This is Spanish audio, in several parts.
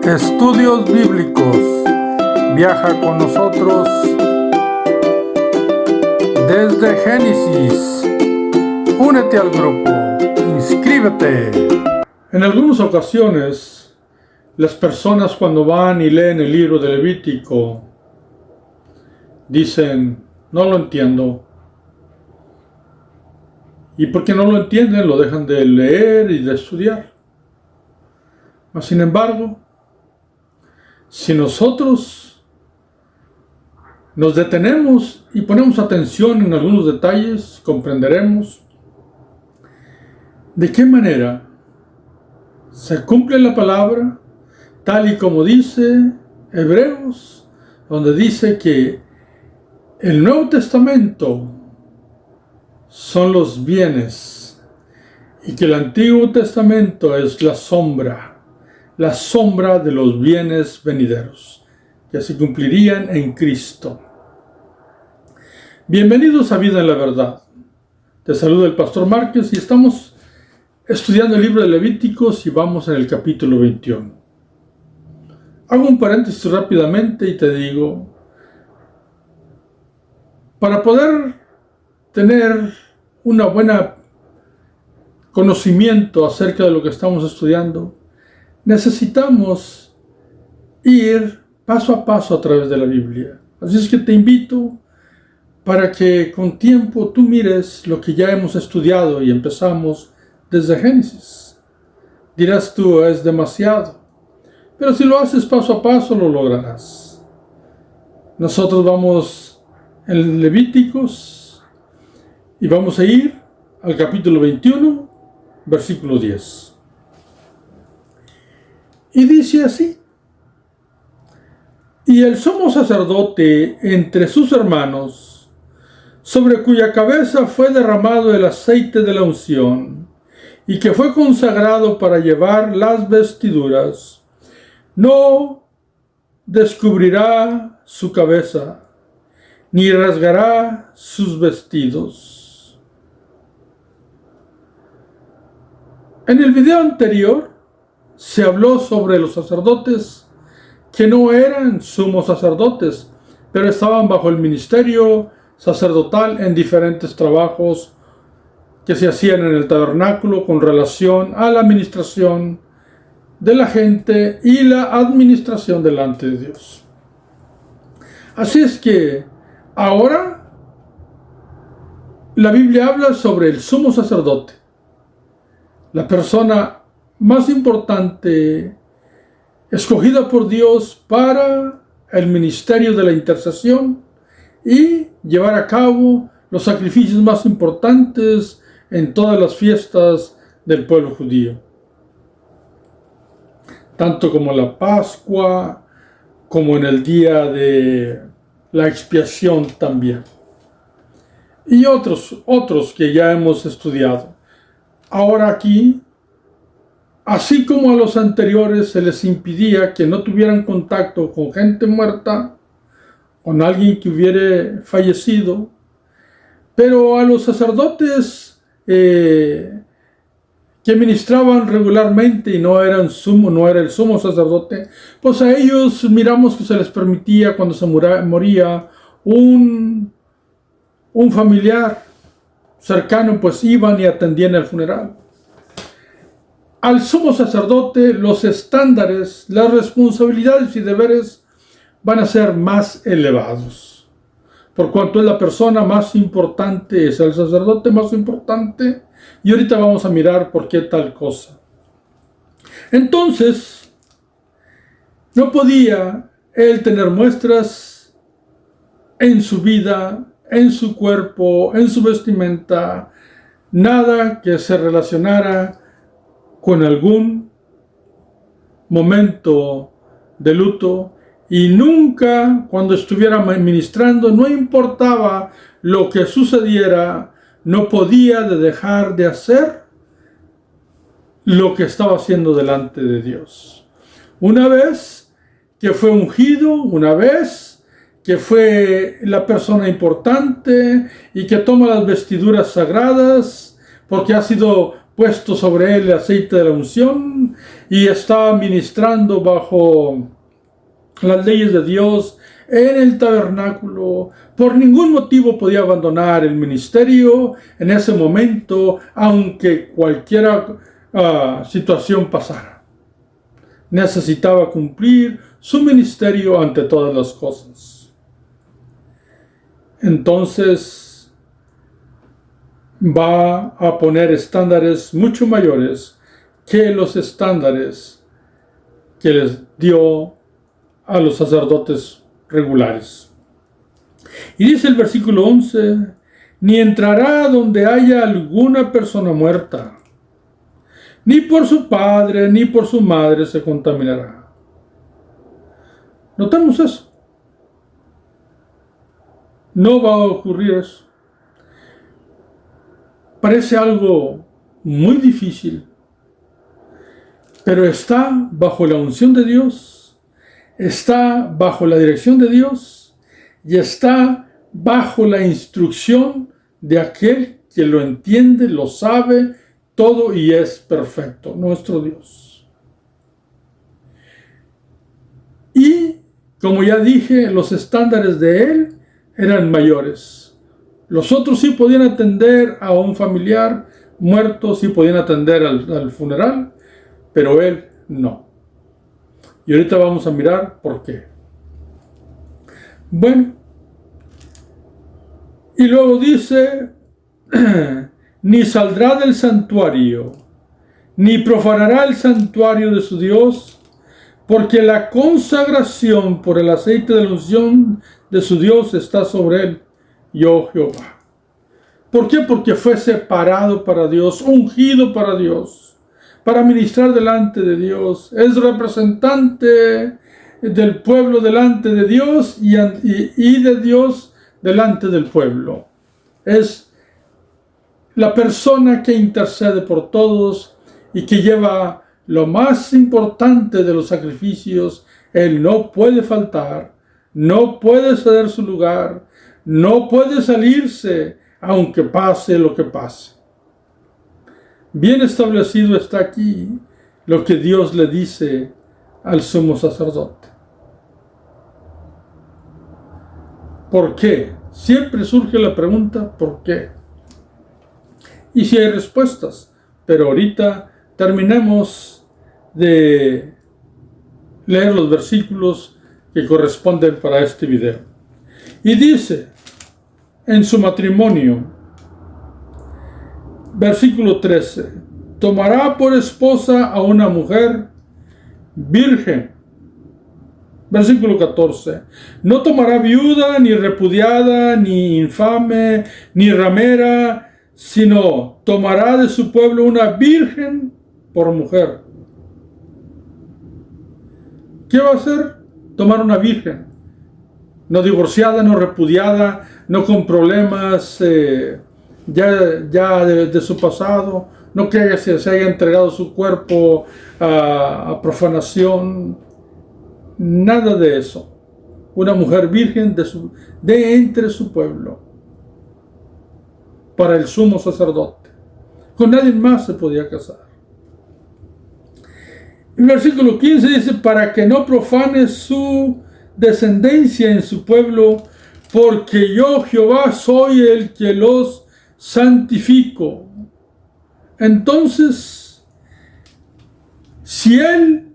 Estudios Bíblicos. Viaja con nosotros desde Génesis. Únete al grupo. Inscríbete. En algunas ocasiones, las personas cuando van y leen el libro de Levítico dicen, no lo entiendo. Y porque no lo entienden, lo dejan de leer y de estudiar. Mas, sin embargo, si nosotros nos detenemos y ponemos atención en algunos detalles, comprenderemos de qué manera se cumple la palabra, tal y como dice Hebreos, donde dice que el Nuevo Testamento son los bienes y que el Antiguo Testamento es la sombra de los bienes venideros, que se cumplirían en Cristo. Bienvenidos a Vida en la Verdad. Te saluda el Pastor Márquez y estamos estudiando el libro de Levíticos y vamos en el capítulo 21. Hago un paréntesis rápidamente y te digo, para poder tener una buena conocimiento acerca de lo que estamos estudiando, necesitamos ir paso a paso a través de la Biblia. Así es que te invito para que con tiempo tú mires lo que ya hemos estudiado y empezamos desde Génesis. Dirás tú, es demasiado. Pero si lo haces paso a paso, lo lograrás. Nosotros vamos en Levíticos y vamos a ir al capítulo 21, versículo 10. Y dice así: y el sumo sacerdote entre sus hermanos, sobre cuya cabeza fue derramado el aceite de la unción, y que fue consagrado para llevar las vestiduras, no descubrirá su cabeza, ni rasgará sus vestidos. En el video anterior se habló sobre los sacerdotes que no eran sumos sacerdotes, pero estaban bajo el ministerio sacerdotal en diferentes trabajos que se hacían en el tabernáculo con relación a la administración de la gente y la administración delante de Dios. Así es que ahora la Biblia habla sobre el sumo sacerdote, la persona más importante escogida por Dios para el ministerio de la intercesión y llevar a cabo los sacrificios más importantes en todas las fiestas del pueblo judío, tanto como la Pascua como en el día de la expiación también, y otros que ya hemos estudiado. Ahora aquí, así como a los anteriores se les impidía que no tuvieran contacto con gente muerta, con alguien que hubiera fallecido, pero a los sacerdotes que ministraban regularmente y no era el sumo sacerdote, pues a ellos miramos que se les permitía cuando se moría un familiar cercano, pues iban y atendían el funeral. Al sumo sacerdote, los estándares, las responsabilidades y deberes van a ser más elevados, por cuanto es la persona más importante, es el sacerdote más importante, y ahorita vamos a mirar por qué tal cosa. Entonces, no podía él tener muestras en su vida, en su cuerpo, en su vestimenta, nada que se relacionara con algún momento de luto, y nunca cuando estuviera ministrando, no importaba lo que sucediera, no podía dejar de hacer lo que estaba haciendo delante de Dios. Una vez que fue ungido, una vez que fue la persona importante y que toma las vestiduras sagradas porque ha sido puesto sobre él el aceite de la unción y estaba ministrando bajo las leyes de Dios en el tabernáculo. Por ningún motivo podía abandonar el ministerio en ese momento, aunque cualquier situación pasara. Necesitaba cumplir su ministerio ante todas las cosas. Entonces va a poner estándares mucho mayores que los estándares que les dio a los sacerdotes regulares. Y dice el versículo 11, ni entrará donde haya alguna persona muerta, ni por su padre ni por su madre se contaminará. Notemos eso. No va a ocurrir eso. Parece algo muy difícil, pero está bajo la unción de Dios, está bajo la dirección de Dios y está bajo la instrucción de aquel que lo entiende, lo sabe todo y es perfecto, nuestro Dios. Y, como ya dije, los estándares de él eran mayores. Los otros sí podían atender a un familiar muerto, sí podían atender al funeral, pero él no. Y ahorita vamos a mirar por qué. Bueno, y luego dice, ni saldrá del santuario, ni profanará el santuario de su Dios, porque la consagración por el aceite de la unción de su Dios está sobre él, yo Jehová. ¿Por qué? Porque fue separado para Dios, ungido para Dios, para ministrar delante de Dios. Es representante del pueblo delante de Dios y de Dios delante del pueblo. Es la persona que intercede por todos y que lleva lo más importante de los sacrificios. Él no puede faltar, no puede ceder su lugar, no puede salirse aunque pase lo que pase. Bien establecido está aquí lo que Dios le dice al sumo sacerdote. ¿Por qué? Siempre surge la pregunta, ¿por qué? Y si hay respuestas, pero ahorita terminemos de leer los versículos que corresponden para este video. Y dice, en su matrimonio, versículo 13, tomará por esposa a una mujer virgen. Versículo 14, no tomará viuda, ni repudiada, ni infame, ni ramera, sino tomará de su pueblo una virgen por mujer. ¿Qué va a hacer? Tomar una virgen. No divorciada, no repudiada, no con problemas ya de su pasado, no que se haya entregado su cuerpo a profanación, nada de eso. Una mujer virgen de entre su pueblo, para el sumo sacerdote. Con nadie más se podía casar. El versículo 15 dice, para que no profane su descendencia en su pueblo, porque yo Jehová soy el que los santifico. Entonces, si él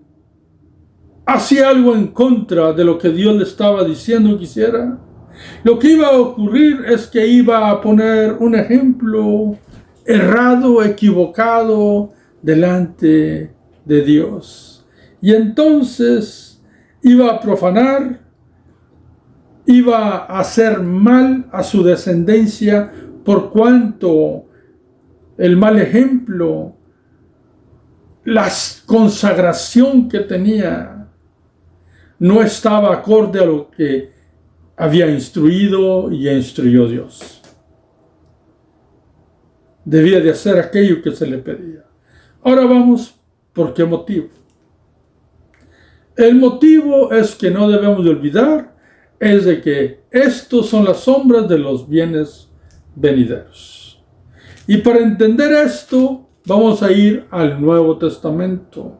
hacía algo en contra de lo que Dios le estaba diciendo que hiciera, lo que iba a ocurrir es que iba a poner un ejemplo errado, equivocado delante de Dios. Y entonces iba a profanar, iba a hacer mal a su descendencia, por cuanto el mal ejemplo, la consagración que tenía, no estaba acorde a lo que había instruido y instruyó Dios. Debía de hacer aquello que se le pedía. Ahora vamos, ¿por qué motivo? El motivo es que no debemos de olvidar, es de que estos son las sombras de los bienes venideros. Y para entender esto, vamos a ir al Nuevo Testamento.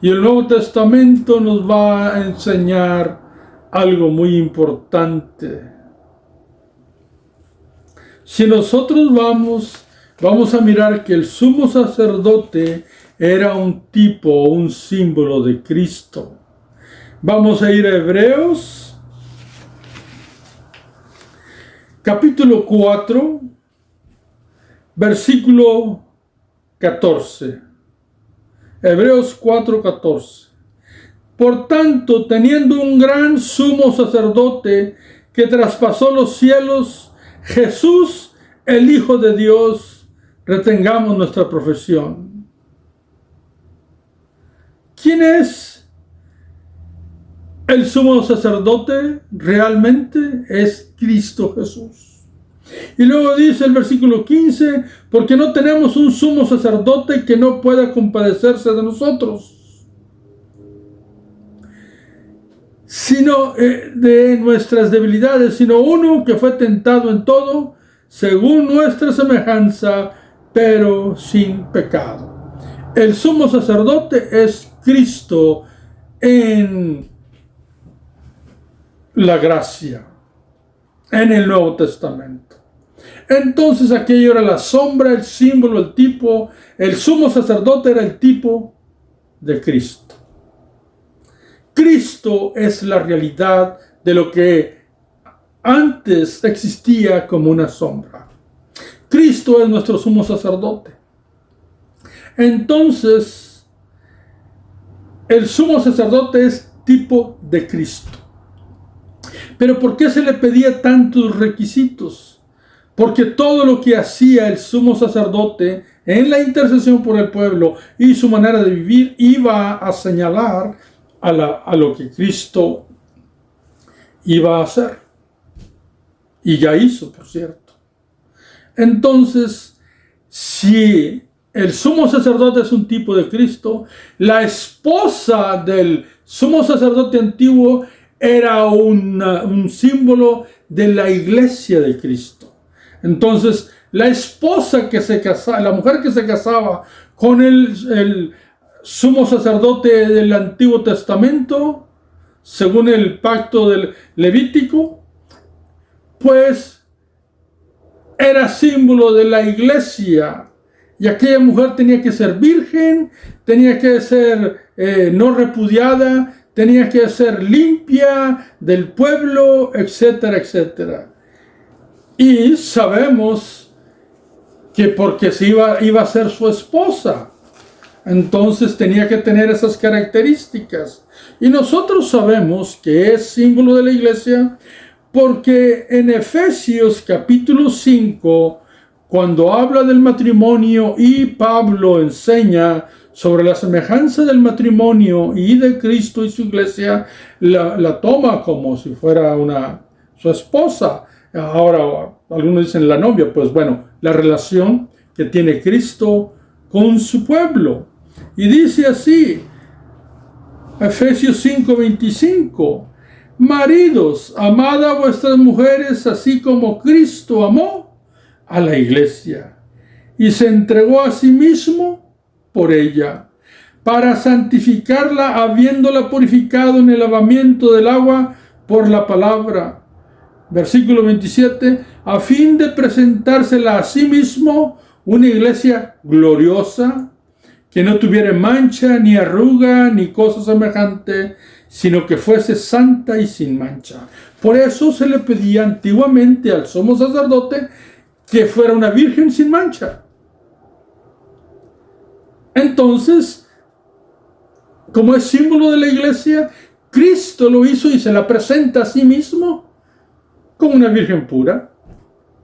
Y el Nuevo Testamento nos va a enseñar algo muy importante. Si nosotros vamos a mirar que el sumo sacerdote era un tipo, un símbolo de Cristo. Vamos a ir a Hebreos, capítulo 4, versículo 14. Hebreos 4:14. Por tanto, teniendo un gran sumo sacerdote que traspasó los cielos, Jesús, el Hijo de Dios, retengamos nuestra profesión. ¿Quién es el sumo sacerdote? Realmente es Cristo Jesús. Y luego dice el versículo 15, porque no tenemos un sumo sacerdote que no pueda compadecerse de nosotros, sino de nuestras debilidades, sino uno que fue tentado en todo, según nuestra semejanza, pero sin pecado. El sumo sacerdote es Cristo en la gracia, en el Nuevo Testamento. Entonces aquello era la sombra, el símbolo, el tipo. El sumo sacerdote era el tipo de Cristo. Cristo es la realidad de lo que antes existía como una sombra. Cristo es nuestro sumo sacerdote. Entonces, el sumo sacerdote es tipo de Cristo. Pero ¿por qué se le pedía tantos requisitos? Porque todo lo que hacía el sumo sacerdote en la intercesión por el pueblo y su manera de vivir iba a señalar a lo que Cristo iba a hacer. Y ya hizo, por cierto. Entonces, si el sumo sacerdote es un tipo de Cristo, la esposa del sumo sacerdote antiguo era un símbolo de la iglesia de Cristo. Entonces, la esposa que se casaba, la mujer que se casaba con el sumo sacerdote del Antiguo Testamento, según el pacto del Levítico, pues era símbolo de la iglesia. Y aquella mujer tenía que ser virgen, tenía que ser no repudiada, tenía que ser limpia del pueblo, etcétera, etcétera. Y sabemos que porque se iba a ser su esposa, entonces tenía que tener esas características. Y nosotros sabemos que es símbolo de la iglesia porque en Efesios capítulo 5, cuando habla del matrimonio y Pablo enseña sobre la semejanza del matrimonio y de Cristo y su iglesia, la toma como si fuera su esposa. Ahora, algunos dicen la novia, pues bueno, la relación que tiene Cristo con su pueblo. Y dice así, Efesios 5:25, maridos, amad a vuestras mujeres así como Cristo amó a la iglesia y se entregó a sí mismo por ella, para santificarla, habiéndola purificado en el lavamiento del agua por la palabra. Versículo 27, a fin de presentársela a sí mismo una iglesia gloriosa, que no tuviera mancha, ni arruga, ni cosa semejante, sino que fuese santa y sin mancha. Por eso se le pedía antiguamente al sumo sacerdote que fuera una virgen sin mancha. Entonces, como es símbolo de la iglesia, Cristo lo hizo y se la presenta a sí mismo como una virgen pura.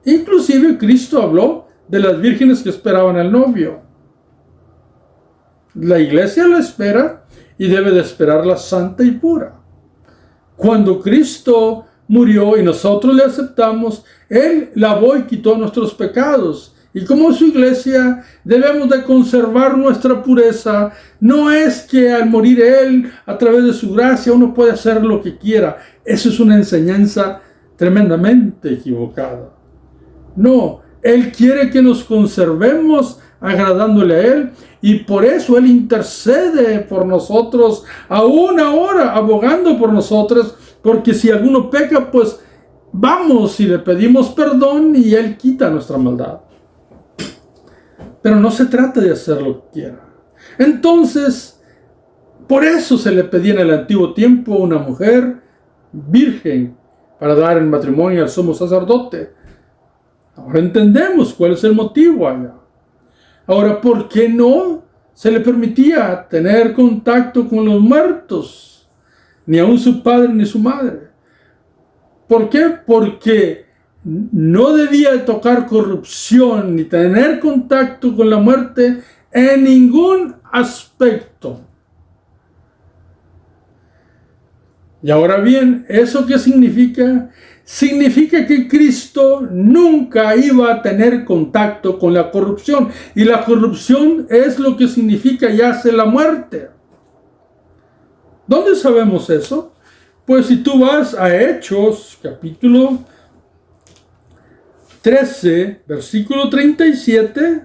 Inclusive Cristo habló de las vírgenes que esperaban al novio. La iglesia la espera y debe de esperarla santa y pura. Cuando Cristo murió y nosotros le aceptamos, Él lavó y quitó nuestros pecados. Y como su iglesia debemos de conservar nuestra pureza. No es que al morir Él, a través de su gracia, uno puede hacer lo que quiera. Eso es una enseñanza tremendamente equivocada. No, Él quiere que nos conservemos agradándole a Él, y por eso Él intercede por nosotros, aún ahora abogando por nosotros, porque si alguno peca, pues vamos y le pedimos perdón y Él quita nuestra maldad. Pero no se trata de hacer lo que quiera. Entonces, por eso se le pedía en el antiguo tiempo una mujer virgen para dar en matrimonio al sumo sacerdote. Ahora entendemos cuál es el motivo allá. Ahora, ¿por qué no se le permitía tener contacto con los muertos? Ni aun su padre ni su madre. ¿Por qué? Porque no debía de tocar corrupción ni tener contacto con la muerte en ningún aspecto. Y ahora bien, ¿eso qué significa? Significa que Cristo nunca iba a tener contacto con la corrupción. Y la corrupción es lo que significa y hace la muerte. ¿Dónde sabemos eso? Pues si tú vas a Hechos, capítulo 13, versículo 37,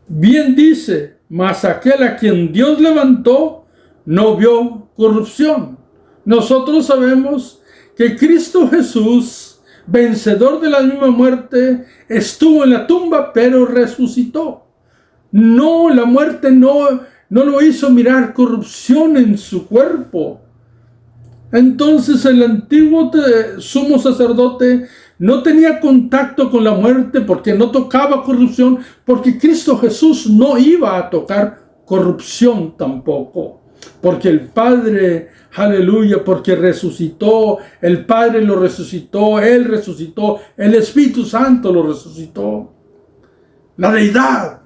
bien dice, mas aquel a quien Dios levantó no vio corrupción. Nosotros sabemos que Cristo Jesús, vencedor de la misma muerte, estuvo en la tumba, pero resucitó. No, la muerte no lo hizo mirar corrupción en su cuerpo. Entonces el antiguo sumo sacerdote no tenía contacto con la muerte porque no tocaba corrupción, porque Cristo Jesús no iba a tocar corrupción tampoco. Porque el Padre, aleluya, porque resucitó, el Padre lo resucitó, Él resucitó, el Espíritu Santo lo resucitó. La deidad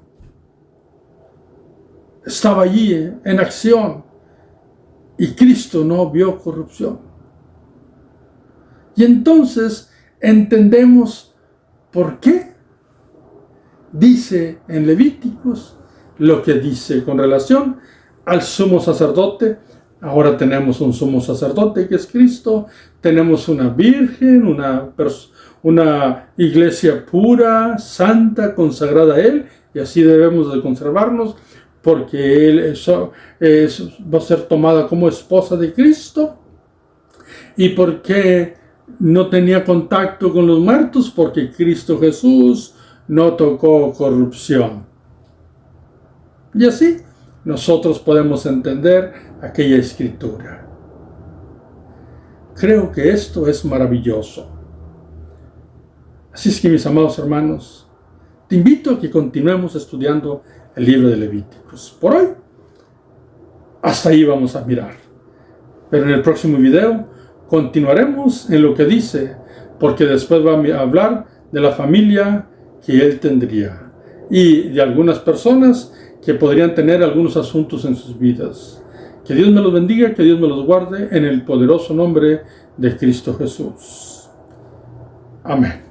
estaba allí en acción y Cristo no vio corrupción. Y entonces entendemos por qué dice en Levíticos lo que dice con relación al sumo sacerdote. Ahora tenemos un sumo sacerdote que es Cristo, tenemos una virgen, una iglesia pura, santa, consagrada a Él, y así debemos de conservarnos, porque Él va a ser tomada como esposa de Cristo. ¿Y por qué no tenía contacto con los muertos? Porque Cristo Jesús no tocó corrupción. Y así nosotros podemos entender aquella escritura. Creo que esto es maravilloso. Así es que, mis amados hermanos, te invito a que continuemos estudiando el libro de Levíticos. Por hoy, hasta ahí vamos a mirar. Pero en el próximo video continuaremos en lo que dice, porque después va a hablar de la familia que él tendría y de algunas personas que podrían tener algunos asuntos en sus vidas. Que Dios me los bendiga, que Dios me los guarde en el poderoso nombre de Cristo Jesús. Amén.